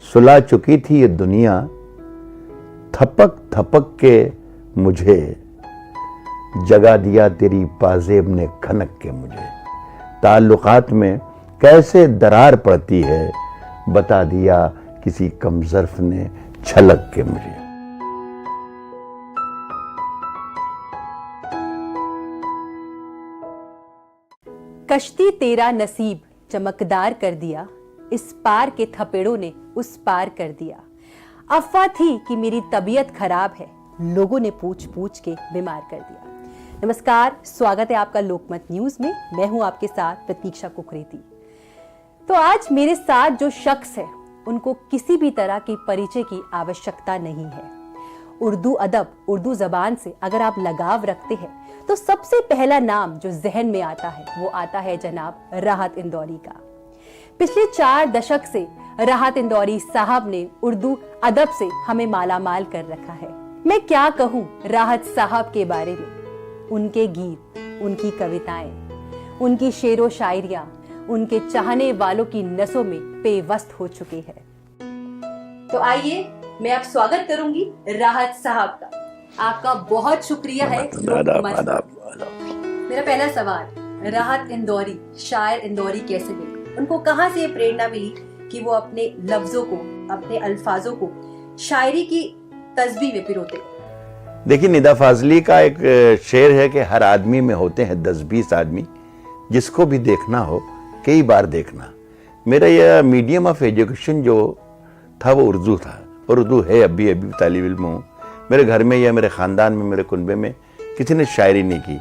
सुला चुकी थी ये दुनिया, थपक थपक के मुझे जगा दिया तेरी पाजेब ने खनक के मुझे। ताल्लुकात में कैसे दरार पड़ती है, बता दिया किसी कमजर्फ ने छलक के मुझे। कश्ती तेरा नसीब चमकदार कर दिया, इस पार के थपेड़ों ने उस पार कर दिया। अफवाह थी कि मेरी तबीयत खराब है, लोगों ने पूछ पूछ के बीमार कर दिया। नमस्कार, स्वागत है आपका लोकमत न्यूज में। मैं हूं आपके साथ प्रतीक्षा कुकरेती। तो आज मेरे साथ जो शख्स है उनको किसी भी तरह की परिचय की आवश्यकता नहीं है। उर्दू अदब, उर्दू जबान से अगर आप लगाव रखते हैं तो सबसे पहला नाम जो जहन में आता है वो आता है जनाब राहत इंदौरी का। पिछले 4 दशक से राहत इंदौरी साहब ने उर्दू अदब से हमें मालामाल कर रखा है। मैं क्या कहूँ राहत साहब के बारे में। उनके गीत, उनकी कविताएं, उनकी शेरो शायरियां उनके चाहने वालों की नसों में पेवस्त हो चुके हैं। तो आइए मैं अब स्वागत करूंगी राहत साहब का। आपका बहुत शुक्रिया है। मेरा पहला सवाल, राहत इंदौरी, शायर इंदौरी कैसे मिले? उनको कहां से प्रेरणा मिली कि वो अपने लफ्जों को, अपने अल्फाजों को शायरी की तस्बीह में पिरोते? देखिए, निदा फाजली का एक शेर है कि हर आदमी में होते हैं 10-20 आदमी, जिसको भी देखना हो कई बार देखना। मेरा यह मीडियम ऑफ एजुकेशन जो था वो उर्दू था, उर्दू है। अभी तालिब इल्म हूँ। मेरे घर में या मेरे ख़ानदान में, मेरे कुनबे में किसी ने शायरी नहीं की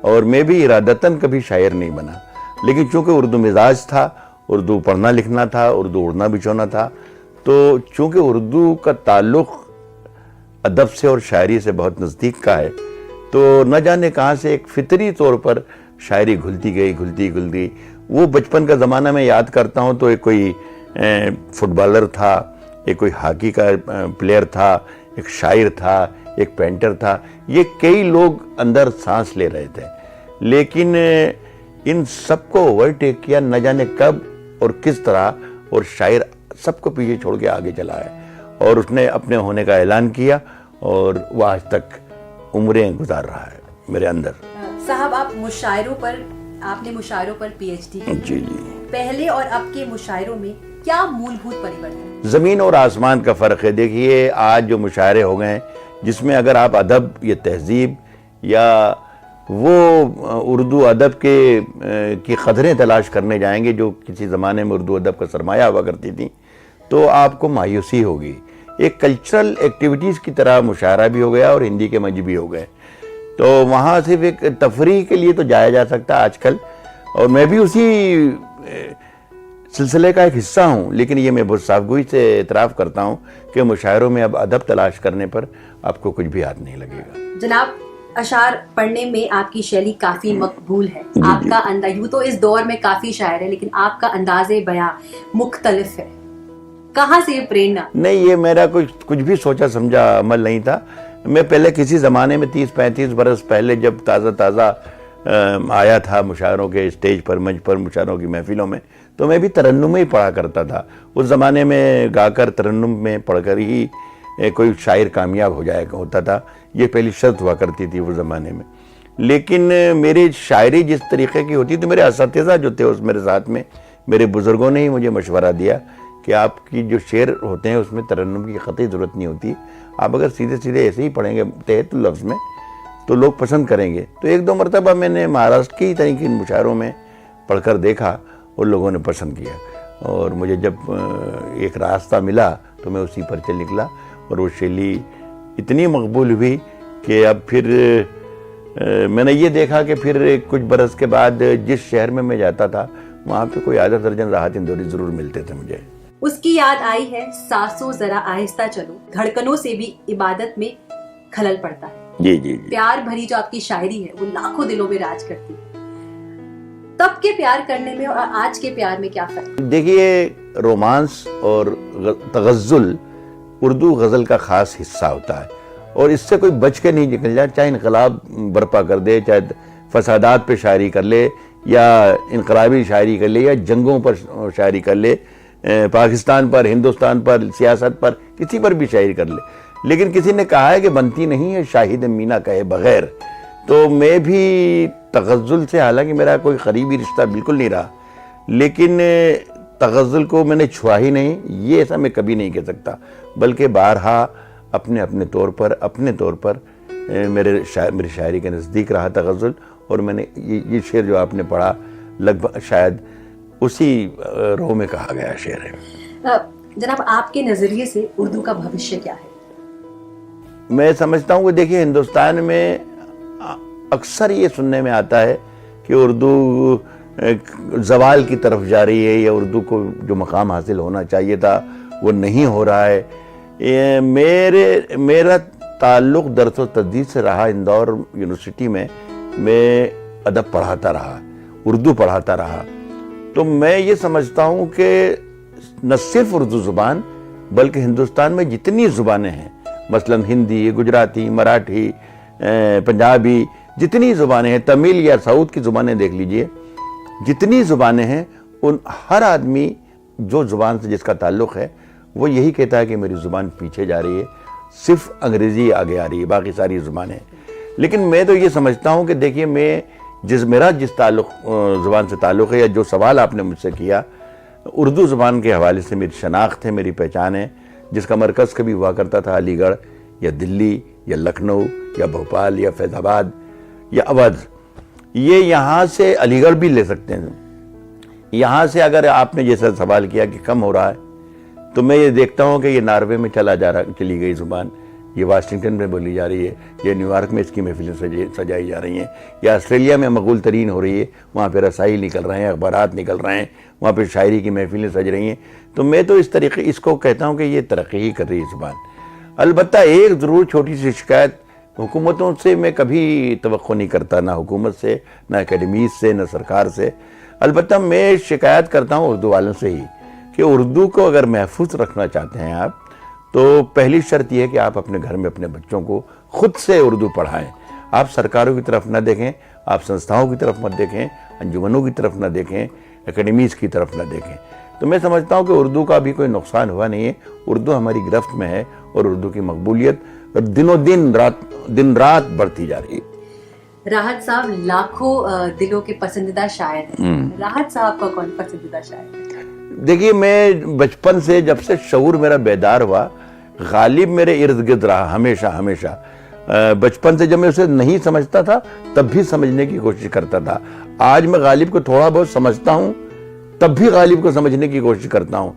और मैं भी इरादतन कभी शायर नहीं बना। लेकिन चूँकि उर्दू मिजाज था, उर्दू पढ़ना लिखना था, उर्दू उड़ना बिछोना था, तो चूँकि उर्दू का ताल्लुक़ अदब से और शायरी से बहुत नज़दीक का है, तो न जाने कहाँ से एक फितरी तौर पर शायरी घुलती गई। वो बचपन का ज़माना मैं याद करता हूँ तो एक कोई फुटबॉलर था, एक कोई हॉकी का प्लेयर था, एक शायर था, एक पेंटर था। ये कई लोग अंदर सांस ले रहे थे, लेकिन इन सबको ओवरटेक किया न जाने कब और किस तरह, और शायर सबको पीछे छोड़ के आगे चला है और उसने अपने होने का ऐलान किया और वह आज तक उम्रें गुजार रहा है मेरे अंदर। साहब, आपने मुशायरों पर पीएचडी की। जी। पहले और अब के मुशायरों में क्या मूलभूत परिवर्तन? ज़मीन और आसमान का फ़र्क है। देखिए, आज जो मुशायरे हो गए हैं जिसमें अगर आप अदब या तहजीब या वो उर्दू अदब की क़दरें तलाश करने जाएंगे जो किसी ज़माने में उर्दू अदब का सरमाया हुआ करती थी, तो आपको मायूसी होगी। एक कल्चरल एक्टिविटीज़ की तरह मुशायरा भी हो गया और हिंदी के मंच भी हो गए, तो वहाँ सिर्फ एक तफरीह के लिए तो जाया जा सकता है आजकल, और मैं भी उसी सिलसिले का एक हिस्सा हूँ। लेकिन ये मैं बहुत साफ़गोई से एतराफ़ करता हूँ कि मुशायरों में अब अदब तलाश करने पर आपको कुछ भी हाथ नहीं लगेगा। जनाब, अशार पढ़ने में आपकी शैली काफ़ी मकबूल है। आपका अंदाज़, यूँ तो इस दौर में काफ़ी शायर है, लेकिन आपका अंदाज़े बयां मुख्तलिफ है। कहाँ से ये प्रेरणा? नहीं, ये मेरा कुछ भी सोचा समझा अमल नहीं था। मैं पहले किसी ज़माने में 30-35 बरस पहले जब ताज़ा आया था मुशायरों के स्टेज पर, मंच पर, मुशायरों की महफिलों में, तो मैं भी तरन्नुम ही पढ़ा करता था। उस ज़माने में गाकर, तरन्नुम में पढ़कर ही कोई शायर कामयाब हो जाया होता था। ये पहली शर्त हुआ करती थी उस ज़माने में। लेकिन मेरी शायरी जिस तरीके की होती, तो मेरे असातिज़ा जो थे उस मेरे साथ में, मेरे बुज़ुर्गों ने ही मुझे मशवरा दिया कि आपकी जो शेर होते हैं उसमें तरन्नुम की क़तई ज़रूरत नहीं होती। आप अगर सीधे सीधे ऐसे ही पढ़ेंगे तहत लफ्ज़ में तो लोग पसंद करेंगे। तो 1-2 मरतबा मैंने महाराष्ट्र की तरह के मुशायरों में पढ़कर देखा और लोगों ने पसंद किया, और मुझे जब एक रास्ता मिला तो मैं उसी पर चल निकला, और वो शैली इतनी मकबूल हुई कि अब फिर मैंने ये देखा कि फिर कुछ बरस के बाद जिस शहर में मैं जाता था वहाँ पे कोई आधा दर्जन राहत इंदौरी ज़रूर मिलते थे मुझे। उसकी याद आई है, सांसों जरा आहिस्ता चलो, धड़कनों से भी इबादत में खलल पड़ता है। जी। प्यार भरी जो आपकी शायरी है वो लाखों दिलों में राज करती है। तब के प्यार करने में और आज के प्यार में क्या फर्क? देखिए, रोमांस और तगज़्ज़ुल उर्दू गज़ल का ख़ास हिस्सा होता है, और इससे कोई बच के नहीं निकल जाए। चाहे इनकलाब बर्पा कर दे, चाहे फसादात पे शायरी कर ले, या इनकलाबी शायरी कर ले, या जंगों पर शायरी कर ले, पाकिस्तान पर, हिंदुस्तान पर, सियासत पर, किसी पर भी शायरी कर ले। लेकिन किसी ने कहा है कि बनती नहीं है शाहिद मीना कहे बगैर। तो मैं भी तगज़ुल से, हालांकि मेरा कोई करीबी रिश्ता बिल्कुल नहीं रहा, लेकिन तगज़ुल को मैंने छुआ ही नहीं, ये ऐसा मैं कभी नहीं कह सकता। बल्कि बारहा अपने तौर पर मेरी शायरी के नज़दीक रहा तगज़ुल। और मैंने ये शेर जो आपने पढ़ा, लगभग शायद उसी रो में कहा गया शेर है। जनाब, आपके नज़रिए से उर्दू का भविष्य क्या है? मैं समझता हूँ कि देखिए, हिंदुस्तान में अक्सर ये सुनने में आता है कि उर्दू ज़वाल की तरफ जा रही है, या उर्दू को जो मकाम हासिल होना चाहिए था वो नहीं हो रहा है। मेरा ताल्लुक़ दर्स व तदरीस से रहा। इंदौर यूनिवर्सिटी में मैं अदब पढ़ाता रहा, उर्दू पढ़ाता रहा। तो मैं ये समझता हूँ कि न सिर्फ उर्दू ज़ुबान, बल्कि हिंदुस्तान में जितनी ज़ुबानें हैं, मसलन हिंदी, गुजराती, मराठी, पंजाबी, जितनी ज़ुबानें हैं, तमिल या साउथ की ज़ुबानें देख लीजिए, जितनी ज़ुबानें हैं, उन हर आदमी जो ज़ुबान से जिसका ताल्लुक़ है वो यही कहता है कि मेरी ज़ुबान पीछे जा रही है, सिर्फ अंग्रेज़ी आगे आ रही है, बाकी सारी ज़ुबानें। लेकिन मैं तो ये समझता हूँ कि देखिए, मेरा जिस ज़ुबान से ताल्लुक़ है, या जो सवाल आपने मुझसे किया, उर्दू ज़ुबान के हवाले से मेरी शनाख्त है, मेरी पहचान है, जिसका मरकज़ कभी हुआ करता था अलीगढ़ या दिल्ली या लखनऊ या भोपाल या फैज़ाबाद या अवध। ये यहाँ से अलीगढ़ भी ले सकते हैं। यहाँ से अगर आपने जैसा सवाल किया कि कम हो रहा है, तो मैं ये देखता हूँ कि ये नॉर्वे में चली गई ज़ुबान, ये वाशिंगटन में बोली जा रही है, ये न्यूयॉर्क में इसकी महफिलें सजाई जा रही हैं, या ऑस्ट्रेलिया में मकबूल तरीन हो रही है, वहाँ पे रसाई निकल रहे हैं, अखबारात निकल रहे हैं, वहाँ पे शायरी की महफिलें सज रही हैं। तो मैं तो इस तरीके इसको कहता हूँ कि ये तरक्की ही कर रही है ज़ुबान। अलबत्ता एक ज़रूर छोटी सी शिकायत, हुकूमतों से मैं कभी तवक्को नहीं करता, ना हुकूमत से, ना एकेडमीज़ से, ना सरकार से। अलबत्ता मैं शिकायत करता हूँ उर्दू वालों से ही, कि उर्दू को अगर महफूज रखना चाहते हैं आप, तो पहली शर्त यह है कि आप अपने घर में अपने बच्चों को खुद से उर्दू पढ़ाएं। आप सरकारों की तरफ ना देखें, आप संस्थाओं की तरफ मत देखें, अंजुमनों की तरफ ना देखें, एकेडमीज़ की तरफ ना देखें। तो मैं समझता हूँ कि उर्दू का भी कोई नुकसान हुआ नहीं है। उर्दू हमारी गिरफ्त में है, और उर्दू की मकबूलियत दिन रात बढ़ती जा रही है। राहत साहब लाखों दिलों के पसंदीदा शायर हैं। राहत साहब का कौन पसंदीदा शायर है? देखिए, मैं बचपन से, जब से शऊर मेरा बेदार हुआ, गालिब मेरे इर्द गिर्द रहा हमेशा। बचपन से जब मैं उसे नहीं समझता था, तब भी समझने की कोशिश करता था। आज मैं गालिब को थोड़ा बहुत समझता हूँ, तब भी गालिब को समझने की कोशिश करता हूँ।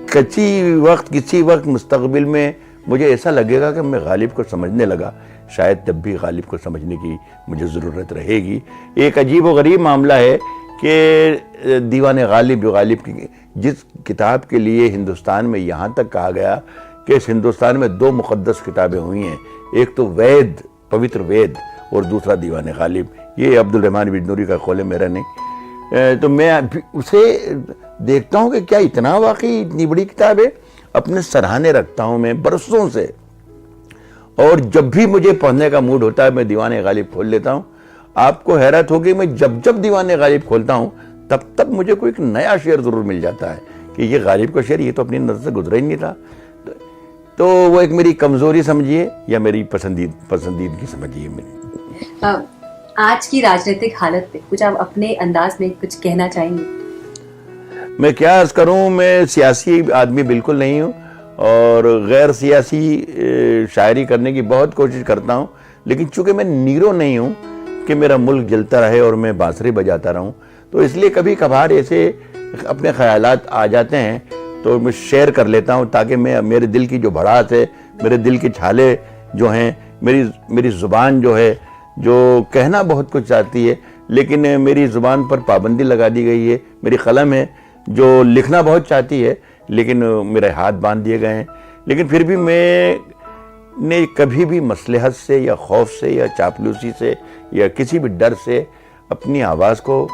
किसी वक्त मुस्तकबिल में मुझे ऐसा लगेगा कि मैं गालिब को समझने लगा, शायद तब भी गालिब को समझने की मुझे ज़रूरत रहेगी। एक अजीब व गरीब मामला है कि दीवाने गालिब की जिस किताब के लिए हिंदुस्तान में यहाँ तक कहा गया कि इस हिंदुस्तान में 2 मुक़द्दस किताबें हुई हैं, एक तो वेद, पवित्र वेद, और दूसरा दीवाने गालिब। ये अब्दुल रहमान बिजनूरी का कौल है, मेरा नहीं। तो मैं उसे देखता हूँ कि क्या इतना वाकई इतनी बड़ी किताब है, अपने सराहने रखता हूँ मैं बरसों से। और जब भी मुझे पढ़ने का मूड होता है, मैं दीवाने गालिब खोल लेता हूँ। आपको हैरत होगी, मैं जब दीवाने गालिब खोलता हूँ, तब मुझे कोई एक नया शेर ज़रूर मिल जाता है कि ये गालिब का शेर, ये तो अपनी नज़र से गुजरा ही नहीं था। तो वो एक मेरी कमज़ोरी समझिए, या मेरी पसंदीदगी समझिए मेरी। आज की राजनीतिक हालत पे कुछ आप अपने अंदाज में कुछ कहना चाहेंगे? मैं क्या अर्ज़ करूँ, मैं सियासी आदमी बिल्कुल नहीं हूँ, और गैर सियासी शायरी करने की बहुत कोशिश करता हूँ। लेकिन चूँकि मैं नीरो नहीं हूँ कि मेरा मुल्क जलता रहे और मैं बांसुरी बजाता रहूं, तो इसलिए कभी कभार ऐसे अपने ख्यालात आ जाते हैं तो मैं शेयर कर लेता हूं, ताकि मैं मेरे दिल की जो भड़ास है, मेरे दिल की छाले जो हैं, मेरी ज़ुबान जो है, जो कहना बहुत कुछ चाहती है, लेकिन मेरी ज़ुबान पर पाबंदी लगा दी गई है। मेरी कलम है जो लिखना बहुत चाहती है, लेकिन मेरे हाथ बांध दिए गए हैं। लेकिन फिर भी मैंने कभी भी मसलहत से या खौफ से या चापलूसी से या किसी भी डर से अपनी आवाज़ को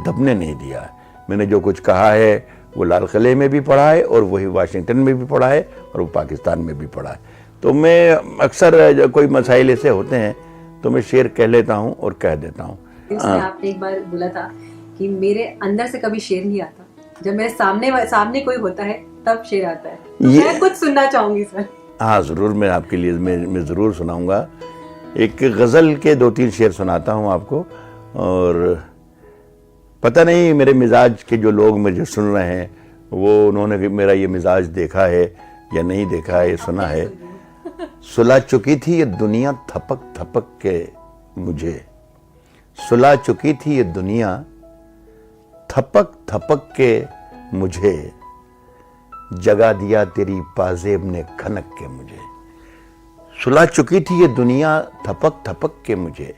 दबने नहीं दिया। मैंने जो कुछ कहा है वो लाल किले में भी पढ़ा है, और वही वाशिंगटन में भी पढ़ा है, और वो पाकिस्तान में भी पढ़ा है। तो मैं अक्सर कोई मसाइल ऐसे होते हैं तो मैं शेर कह लेता हूँ और कह देता हूँ। आपने एक बार बोला था कि मेरे अंदर से कभी शेर नहीं आता, जब मेरे सामने कोई होता है तब शेर आता है। तो ये- मैं कुछ सुनना चाहूंगी सर। हाँ ज़रूर, मैं आपके लिए मैं ज़रूर सुनाऊंगा। एक गज़ल के 2-3 शेर सुनाता हूँ आपको। और पता नहीं मेरे मिजाज के जो लोग मुझे सुन रहे हैं वो उन्होंने भी मेरा ये मिजाज देखा है या नहीं देखा है, सुना है। सुला चुकी थी ये दुनिया थपक थपक के मुझे, सुला चुकी थी ये दुनिया थपक थपक के मुझे, जगा दिया तेरी पाजेब ने खनक के मुझे। सुला चुकी थी ये दुनिया थपक थपक के मुझे,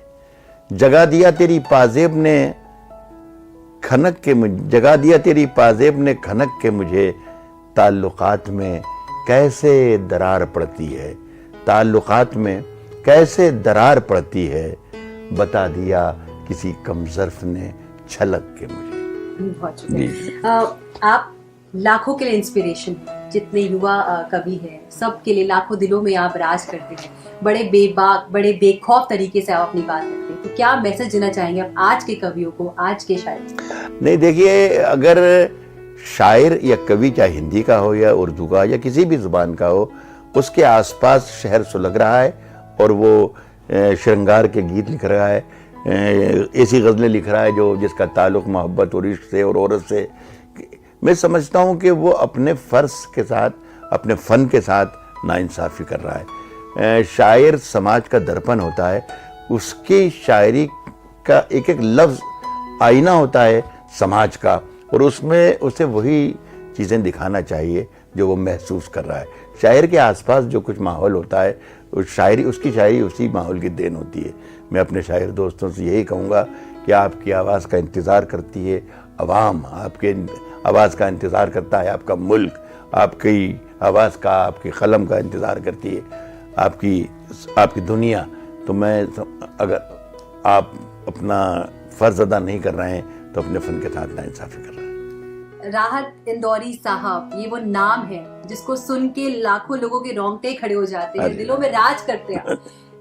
जगा दिया तेरी पाजेब ने खनक के मुझे, जगा दिया तेरी पाजेब ने खनक के मुझे। ताल्लुकात में कैसे दरार पड़ती है, ताल्लुकात में कैसे दरार पड़ती है, बता दिया किसी कमजर्फ ने छलक के मुझे। बहुत शुक्रिया। आप लाखों के लिए इंस्पिरेशन हैं। जितने युवा कवि हैं सबके लिए लाखों दिलों में आप राज करते हैं। बड़े बेबाक, बड़े बेखौफ तरीके से आप अपनी बात रखते हैं। तो क्या मैसेज देना चाहेंगे आप आज के कवियों को, आज के शायर? नहीं देखिए, अगर शायर या कवि चाहे हिंदी का हो या उर्दू का या किसी भी जुबान का हो, उसके आसपास शहर सुलग रहा है और वो श्रृंगार के गीत लिख रहा है, ऐसी गज़लें लिख रहा है जो जिसका ताल्लुक़ मोहब्बत और इश्क से और औरत से। मैं समझता हूँ कि वो अपने फ़र्ज के साथ, अपने फ़न के साथ नाइंसाफ़ी कर रहा है। शायर समाज का दर्पण होता है, उसकी शायरी का एक एक लफ्ज़ आईना होता है समाज का, और उसमें उसे वही चीज़ें दिखाना चाहिए जो वो महसूस कर रहा है। शायर के आसपास जो कुछ माहौल होता है, उस शायरी, उसकी शायरी उसी माहौल की देन होती है। मैं अपने शायर दोस्तों से यही कहूँगा कि आपकी आवाज़ का इंतज़ार करती है अवाम, आपके आवाज़ का इंतज़ार करता है आपका मुल्क, आपकी आवाज़ का, आपकी कलम का इंतज़ार करती है आपकी दुनिया। तो मैं, अगर आप अपना फ़र्ज़ अदा नहीं कर रहे हैं तो अपने फ़न के साथ नाइंसाफ़ी कर रहे हैं। राहत इंदौरी साहब, ये वो नाम है जिसको सुन के लाखों लोगों के रोंगटे खड़े हो जाते हैं, दिलों में राज करते हैं।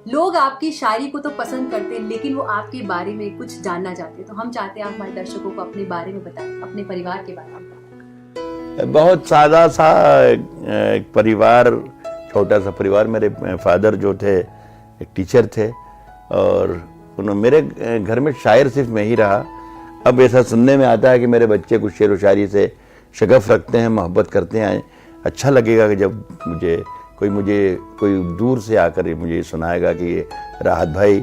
लोग आपकी शायरी को तो पसंद करते हैं लेकिन वो आपके बारे में कुछ जानना चाहते हैं। तो हम चाहते हैं आप हमारे दर्शकों को अपने बारे में बताएं, अपने परिवार के बारे में बताएं। बहुत सादा सा एक परिवार, छोटा सा परिवार। मेरे फादर जो थे एक टीचर थे और उन्होंने, मेरे घर में शायर सिर्फ मैं ही रहा। अब ऐसा सुनने में आता है कि मेरे बच्चे कुछ शेर व शायरी से शगफ रखते हैं, मोहब्बत करते हैं। अच्छा लगेगा कि जब कोई दूर से आकर मुझे सुनाएगा कि ये राहत भाई,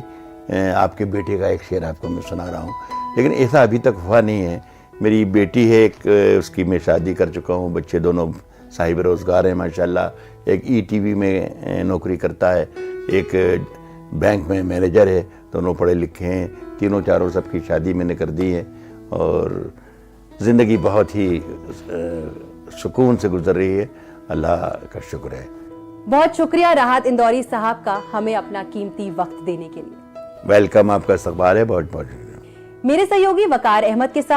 आपके बेटे का एक शेर आपको मैं सुना रहा हूँ। लेकिन ऐसा अभी तक हुआ नहीं है। मेरी बेटी है एक, उसकी मैं शादी कर चुका हूँ, बच्चे दोनों साहिब रोज़गार हैं माशाल्लाह। एक ETV में नौकरी करता है, एक बैंक में मैनेजर है, दोनों पढ़े लिखे हैं, तीनों चारों सबकी शादी मैंने कर दी है और ज़िंदगी बहुत ही सुकून से गुजर रही है। अल्लाह का शुक्र है। बहुत शुक्रिया राहत इंदौरी साहब का हमें अपना कीमती वक्त देने के लिए। वेलकम, आपका इस्तकबाल है। बहुत बहुत शुक्रिया। मेरे सहयोगी वकार अहमद के साथ